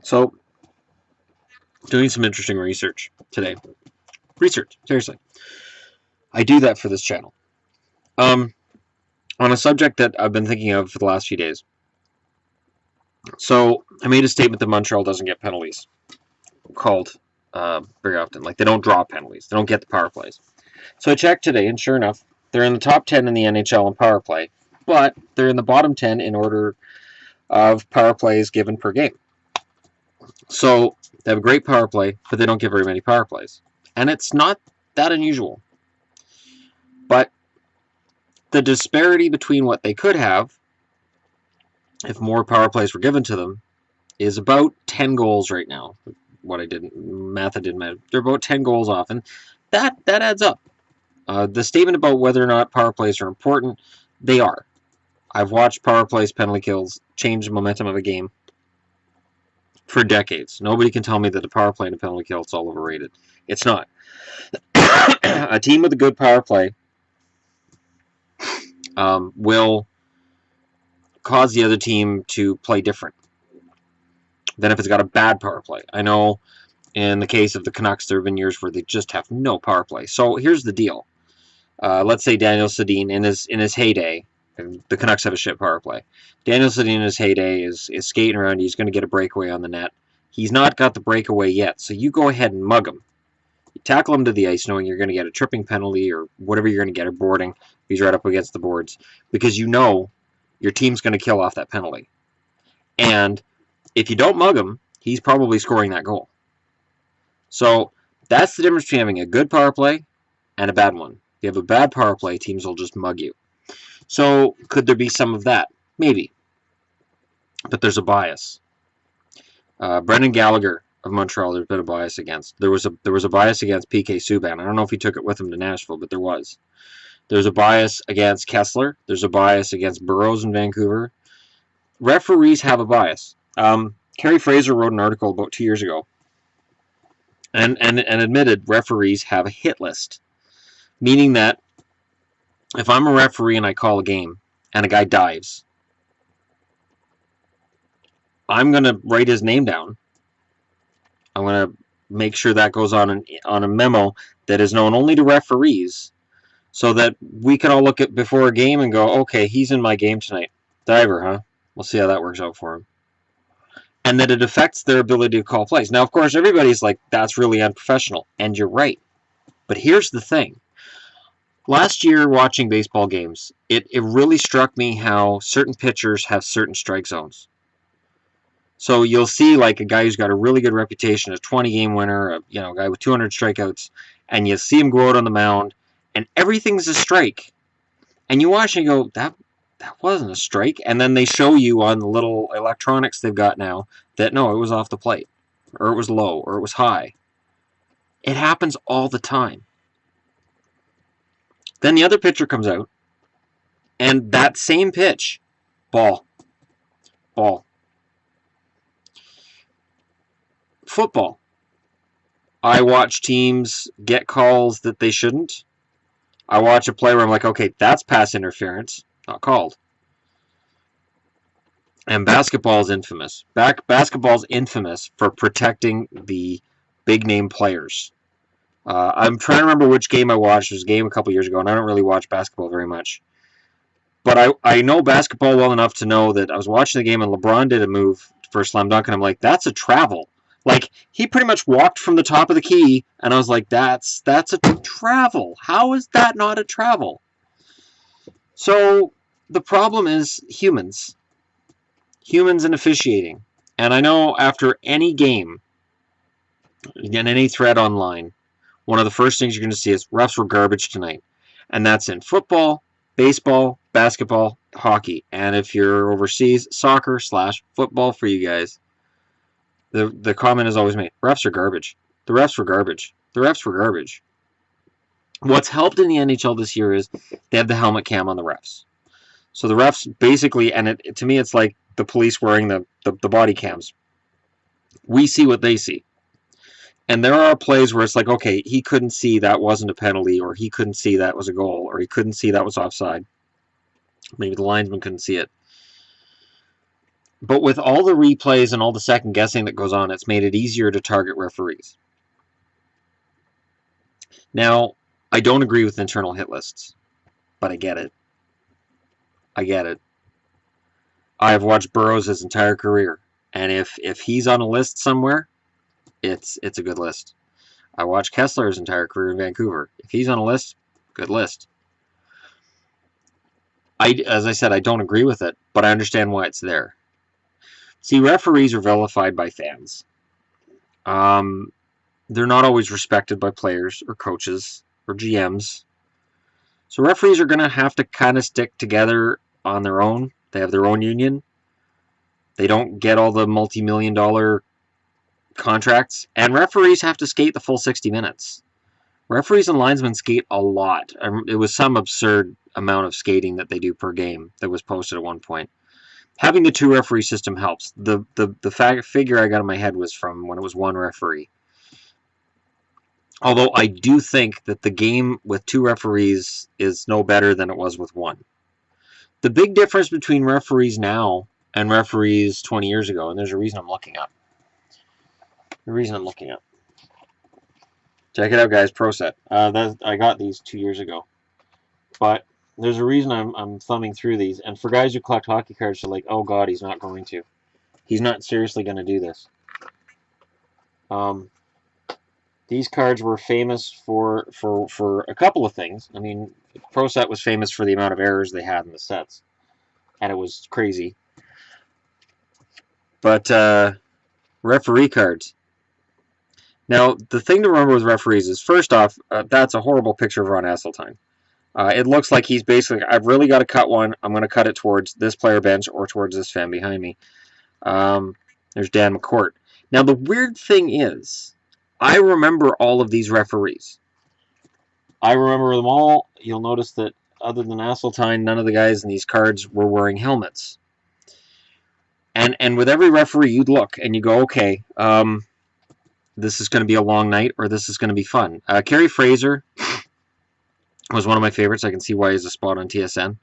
So, doing some interesting research today. Research, seriously. I do that for this channel. On a subject that I've been thinking of for the last few days. So, I made a statement that Montreal doesn't get penalties called very often. Like, they don't draw penalties. They don't get the power plays. So I checked today, and sure enough, they're in the top 10 in the NHL in power play, but they're in the bottom 10 in order of power plays given per game. So they have a great power play, but they don't get very many power plays. And it's not that unusual. But the disparity between what they could have, if more power plays were given to them, is about 10 goals right now. What I didn't, math I didn't matter. They're about 10 goals off, and that adds up. The statement about whether or not power plays are important, they are. I've watched power plays, penalty kills change the momentum of a game for decades. Nobody can tell me that a power play and a penalty kill is all overrated. It's not. A team with a good power play will cause the other team to play different than if it's got a bad power play. I know in the case of the Canucks, there have been years where they just have no power play. So here's the deal. Let's say Daniel Sedin in his heyday, and the Canucks have a shit power play. Daniel Sedin in his heyday is skating around. He's going to get a breakaway on the net. He's not got the breakaway yet, so you go ahead and mug him. You tackle him to the ice knowing you're going to get a tripping penalty or whatever you're going to get, or boarding if he's right up against the boards, because you know your team's going to kill off that penalty. And if you don't mug him, he's probably scoring that goal. So that's the difference between having a good power play and a bad one. If you have a bad power play, teams will just mug you. So could there be some of that? Maybe. But there's a bias. Brendan Gallagher of Montreal, there's been a bias against. There was a bias against PK Subban. I don't know if he took it with him to Nashville, but there was. There's a bias against Kessler. There's a bias against Burroughs in Vancouver. Referees have a bias. Kerry Fraser wrote an article about 2 years ago and admitted referees have a hit list, meaning that if I'm a referee and I call a game and a guy dives, I'm going to write his name down. I'm going to make sure that goes on a memo that is known only to referees, so that we can all look at before a game and go, okay, he's in my game tonight. Diver, huh? We'll see how that works out for him. And that it affects their ability to call plays. Now, of course, everybody's like, that's really unprofessional. And you're right. But here's the thing. Last year, watching baseball games, it really struck me how certain pitchers have certain strike zones. So you'll see like a guy who's got a really good reputation, a 20-game winner, a guy with 200 strikeouts, and you see him go out on the mound, and everything's a strike. And you watch and you go, that wasn't a strike. And then they show you on the little electronics they've got now that, no, it was off the plate, or it was low, or it was high. It happens all the time. Then the other pitcher comes out, and that same pitch, ball. Football. I watch teams get calls that they shouldn't. I watch a play where I'm like, okay, that's pass interference, not called. And basketball is infamous. Basketball's infamous for protecting the big-name players. I'm trying to remember which game I watched. It was a game a couple years ago, and I don't really watch basketball very much. But I know basketball well enough to know that I was watching the game, and LeBron did a move for a slam dunk, and I'm like, that's a travel. Like, he pretty much walked from the top of the key, and I was like, that's a travel. How is that not a travel? So the problem is humans. Humans and officiating. And I know after any game, again, any thread online, one of the first things you're going to see is refs were garbage tonight. And that's in football, baseball, basketball, hockey. And if you're overseas, soccer/football for you guys. The comment is always made, refs are garbage. The refs were garbage. The refs were garbage. What's helped in the NHL this year is they have the helmet cam on the refs. So the refs basically, and to me it's like the police wearing the body cams. We see what they see. And there are plays where it's like, okay, he couldn't see that wasn't a penalty, or he couldn't see that was a goal, or he couldn't see that was offside. Maybe the linesman couldn't see it. But with all the replays and all the second guessing that goes on, it's made it easier to target referees. Now, I don't agree with internal hit lists, but I get it. I've watched Burroughs his entire career, and if he's on a list somewhere, it's a good list. I watched Kessler's entire career in Vancouver. If he's on a list, good list. As I said, I don't agree with it, but I understand why it's there. See, referees are vilified by fans. They're not always respected by players or coaches or GMs. So referees are going to have to kind of stick together on their own. They have their own union. They don't get all the multi-million-dollar contracts. And referees have to skate the full 60 minutes. Referees and linesmen skate a lot. It was some absurd amount of skating that they do per game that was posted at one point. Having the two referee system helps. The figure I got in my head was from when it was one referee. Although I do think that the game with two referees is no better than it was with one. The big difference between referees now and referees 20 years ago, and there's a reason I'm looking up. Check it out, guys. Pro Set. I got these 2 years ago. But there's a reason I'm thumbing through these. And for guys who collect hockey cards, are like, oh god, he's not going to. He's not seriously going to do this. These cards were famous for a couple of things. I mean, Pro Set was famous for the amount of errors they had in the sets. And it was crazy. But referee cards. Now, the thing to remember with referees is, first off, that's a horrible picture of Ron Asseltine. It looks like he's basically, I've really got to cut one. I'm going to cut it towards this player bench or towards this fan behind me. There's Dan McCourt. Now, the weird thing is, I remember all of these referees. I remember them all. You'll notice that other than Asseltine, none of the guys in these cards were wearing helmets. And with every referee, you'd look and you go, okay, this is going to be a long night or this is going to be fun. Kerry Fraser was one of my favorites. I can see why he's a spot on TSN.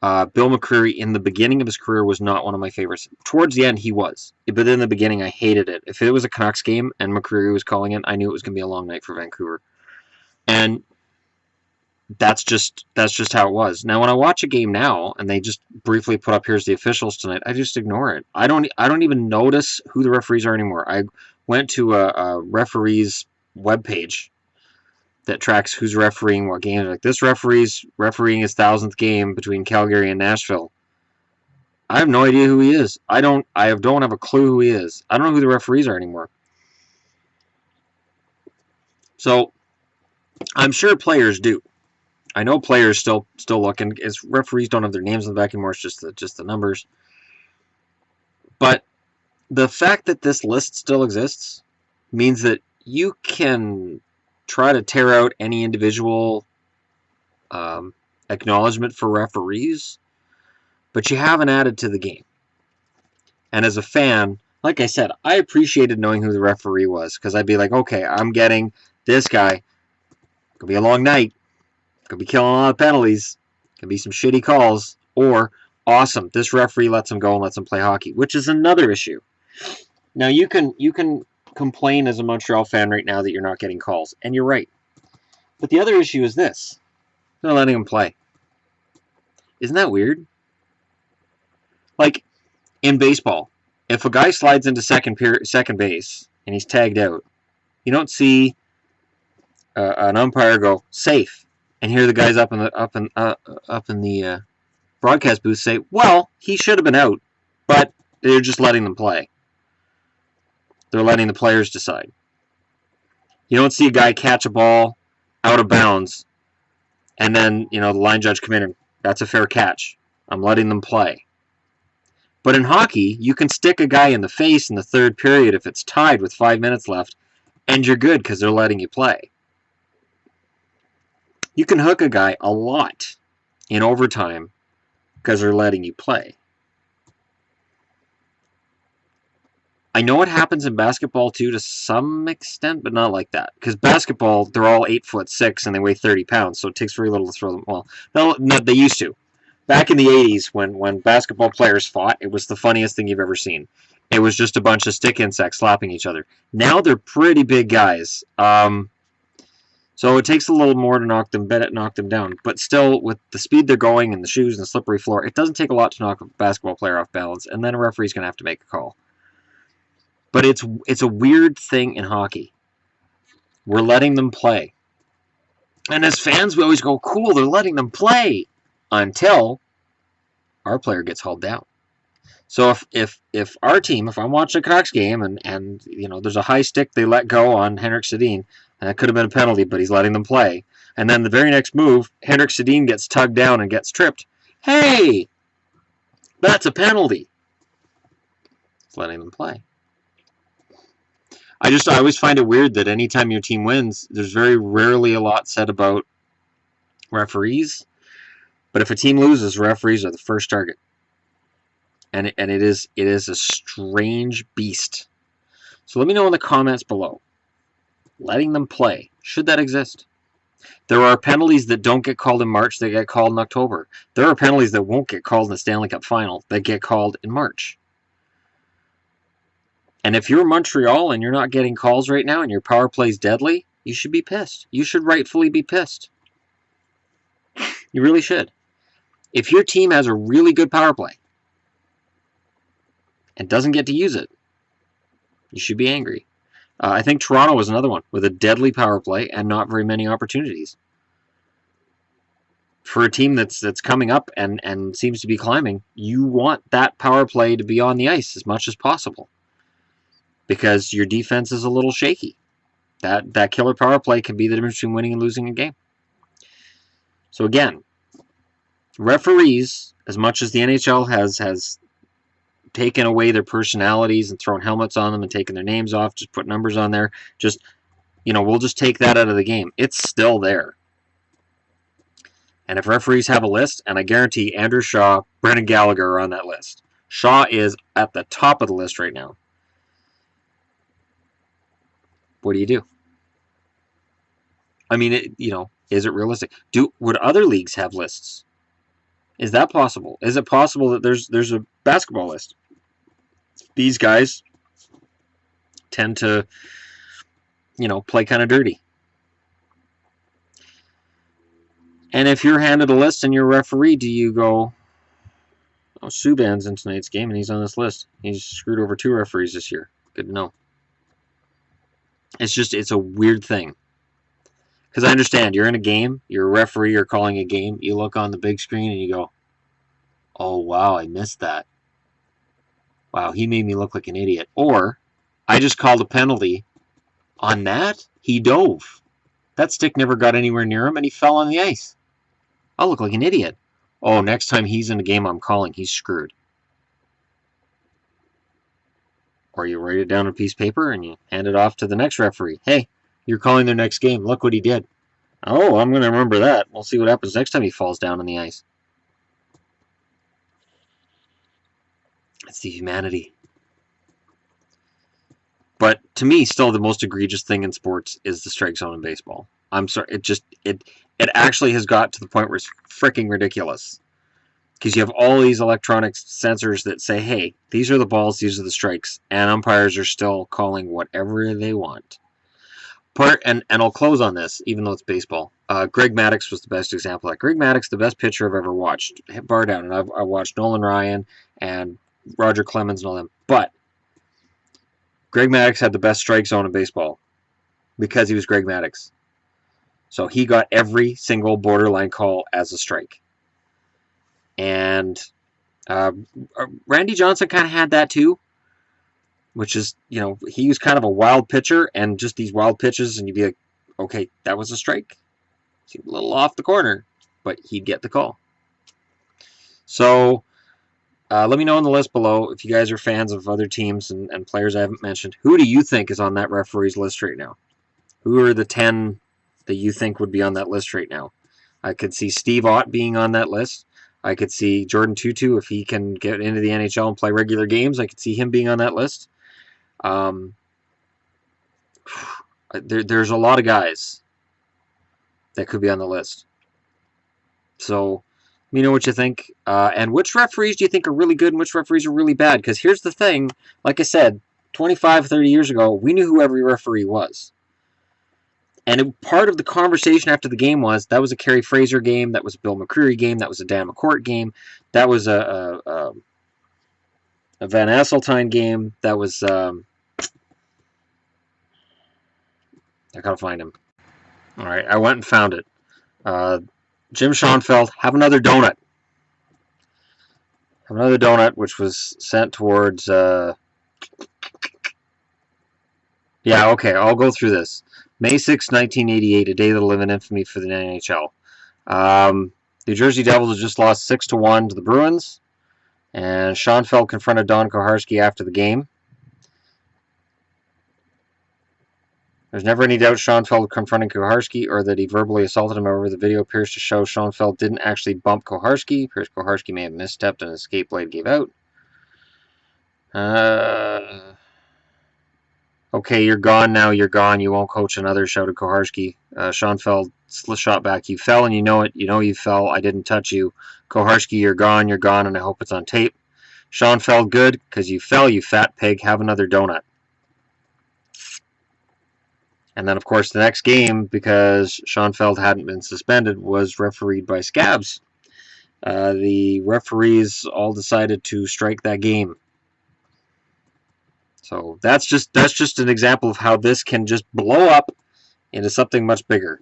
Bill McCreary, in the beginning of his career, was not one of my favorites. Towards the end, he was. But in the beginning, I hated it. If it was a Canucks game and McCreary was calling it, I knew it was going to be a long night for Vancouver. And that's just how it was. Now, when I watch a game now, and they just briefly put up, here's the officials tonight, I just ignore it. I don't even notice who the referees are anymore. I went to a referee's webpage that tracks who's refereeing what games. Like, this referee's refereeing his 1,000th game between Calgary and Nashville. I have no idea who he is. I don't have a clue who he is. I don't know who the referees are anymore. So, I'm sure players do. I know players still look, and referees don't have their names on the back anymore. It's just the numbers. But the fact that this list still exists means that you can try to tear out any individual acknowledgement for referees, but you haven't added to the game. And as a fan, like I said, I appreciated knowing who the referee was, because I'd be like, okay, I'm getting this guy. Could be a long night. Could be killing a lot of penalties. Could be some shitty calls. Or, awesome, this referee lets him go and lets him play hockey, which is another issue. Now, you can complain as a Montreal fan right now that you're not getting calls, and you're right. But the other issue is this. They're letting him play. Isn't that weird? Like, in baseball, if a guy slides into second base and he's tagged out, you don't see an umpire go, safe, and hear the guys up in the broadcast booth say, well, he should have been out, but they're just letting them play. They're letting the players decide. You don't see a guy catch a ball out of bounds, and then, the line judge come in and, that's a fair catch. I'm letting them play. But in hockey, you can stick a guy in the face in the third period if it's tied with 5 minutes left, and you're good because they're letting you play. You can hook a guy a lot in overtime because they're letting you play. I know it happens in basketball too to some extent, but not like that. Because basketball, they're all 8'6" and they weigh 30 pounds, so it takes very little to throw them. Well, no, they used to. Back in the 80s, when basketball players fought, it was the funniest thing you've ever seen. It was just a bunch of stick insects slapping each other. Now they're pretty big guys. So it takes a little more to knock them down. But still, with the speed they're going and the shoes and the slippery floor, it doesn't take a lot to knock a basketball player off balance, and then a referee's going to have to make a call. But it's a weird thing in hockey. We're letting them play. And as fans, we always go, cool, they're letting them play. Until our player gets hauled down. So if our team, if I'm watching a Canucks game and there's a high stick they let go on Henrik Sedin, and that could have been a penalty, but he's letting them play. And then the very next move, Henrik Sedin gets tugged down and gets tripped. Hey, that's a penalty. It's letting them play. I always find it weird that anytime your team wins, there's very rarely a lot said about referees. But if a team loses, referees are the first target. And it is a strange beast. So let me know in the comments below. Letting them play. Should that exist? There are penalties that don't get called in March that get called in October. There are penalties that won't get called in the Stanley Cup Final that get called in March. And if you're Montreal and you're not getting calls right now and your power play's deadly, you should be pissed. You should rightfully be pissed. You really should. If your team has a really good power play and doesn't get to use it, you should be angry. I think Toronto was another one with a deadly power play and not very many opportunities. For a team that's coming up and seems to be climbing, you want that power play to be on the ice as much as possible because your defense is a little shaky. That killer power play can be the difference between winning and losing a game. So again, referees, as much as the NHL has taken away their personalities and thrown helmets on them and taken their names off, just put numbers on there, we'll just take that out of the game. It's still there. And if referees have a list, and I guarantee Andrew Shaw, Brendan Gallagher are on that list. Shaw is at the top of the list right now. What do you do? I mean, is it realistic? Would other leagues have lists? Is that possible? Is it possible that there's a basketball list? These guys tend to, play kind of dirty. And if you're handed a list and you're a referee, do you go, oh, Subban's in tonight's game and he's on this list. He's screwed over 2 referees this year. Good to know. It's a weird thing. Because I understand, you're in a game, you're a referee, you're calling a game, you look on the big screen and you go, oh, wow, I missed that. Wow, he made me look like an idiot. Or, I just called a penalty. On that, he dove. That stick never got anywhere near him and he fell on the ice. I'll look like an idiot. Oh, next time he's in a game I'm calling, he's screwed. Or you write it down on a piece of paper and you hand it off to the next referee. Hey, you're calling their next game. Look what he did. Oh, I'm going to remember that. We'll see what happens next time he falls down on the ice. It's the humanity. But to me, still the most egregious thing in sports is the strike zone in baseball. I'm sorry, it actually has got to the point where it's freaking ridiculous. Because you have all these electronic sensors that say, hey, these are the balls, these are the strikes, and umpires are still calling whatever they want. And I'll close on this, even though it's baseball. Greg Maddux was the best example of that. Greg Maddux, the best pitcher I've ever watched, bar down. And I watched Nolan Ryan and Roger Clemens and all them. But Greg Maddux had the best strike zone in baseball because he was Greg Maddux. So he got every single borderline call as a strike. And Randy Johnson kind of had that too, which is, he was kind of a wild pitcher and just these wild pitches, and you'd be like, okay, that was a strike. Seemed a little off the corner, but he'd get the call. So let me know on the list below if you guys are fans of other teams and players I haven't mentioned. Who do you think is on that referee's list right now? Who are the 10 that you think would be on that list right now? I could see Steve Ott being on that list. I could see Jordan Tutu, if he can get into the NHL and play regular games, I could see him being on that list. There's a lot of guys that could be on the list. So me know what you think. And which referees do you think are really good and which referees are really bad? Because here's the thing, like I said, 25, 30 years ago, we knew who every referee was. And part of the conversation after the game was that was a Kerry Fraser game, that was a Bill McCreary game, that was a Dan McCourt game, that was a Van Asseltine game, that was I gotta find him. All right, I went and found it. Jim Schoenfeld, have another donut. Have another donut, which was sent towards. Yeah, okay, I'll go through this. May 6, 1988, a day that'll live in infamy for the NHL. New Jersey Devils just lost 6-1 to the Bruins, and Schoenfeld confronted Don Koharski after the game. There's never any doubt Schoenfeld confronting Koharski or that he verbally assaulted him. However, the video appears to show Schoenfeld didn't actually bump Koharski. Appears Koharski may have misstepped and his skate blade gave out. Okay, you're gone now, you're gone. You won't coach another, shouted Koharski. Schoenfeld shot back. You fell and you know it. You know you fell. I didn't touch you. Koharski, you're gone, and I hope it's on tape. Schoenfeld, good, because you fell, you fat pig. Have another donut. And then, of course, the next game, because Schoenfeld hadn't been suspended, was refereed by Scabs. The referees all decided to strike that game. So that's just an example of how this can just blow up into something much bigger.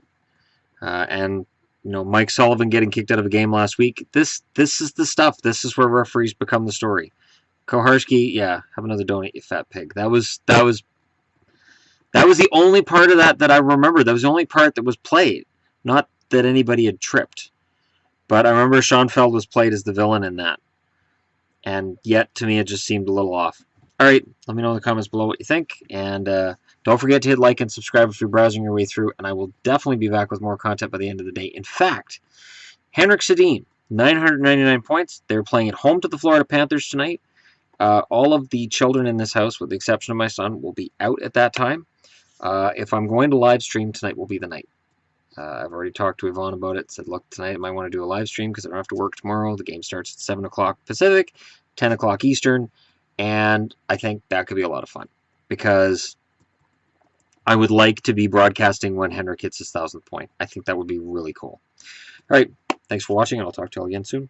And Mike Sullivan getting kicked out of a game last week. This is the stuff. This is where referees become the story. Koharski, yeah, have another donut, you fat pig. That was the only part of that I remember. That was the only part that was played. Not that anybody had tripped. But I remember Schoenfeld was played as the villain in that. And yet, to me, it just seemed a little off. All right, let me know in the comments below what you think. And don't forget to hit like and subscribe if you're browsing your way through. And I will definitely be back with more content by the end of the day. In fact, Henrik Sedin, 999 points. They're playing at home to the Florida Panthers tonight. All of the children in this house, with the exception of my son, will be out at that time. If I'm going to live stream, tonight will be the night. I've already talked to Yvonne about it. Said, look, tonight I might want to do a live stream because I don't have to work tomorrow. The game starts at 7 o'clock Pacific, 10 o'clock Eastern. And I think that could be a lot of fun because I would like to be broadcasting when Henrik hits his 1,000th point. I think that would be really cool. All right, thanks for watching, and I'll talk to you all again soon.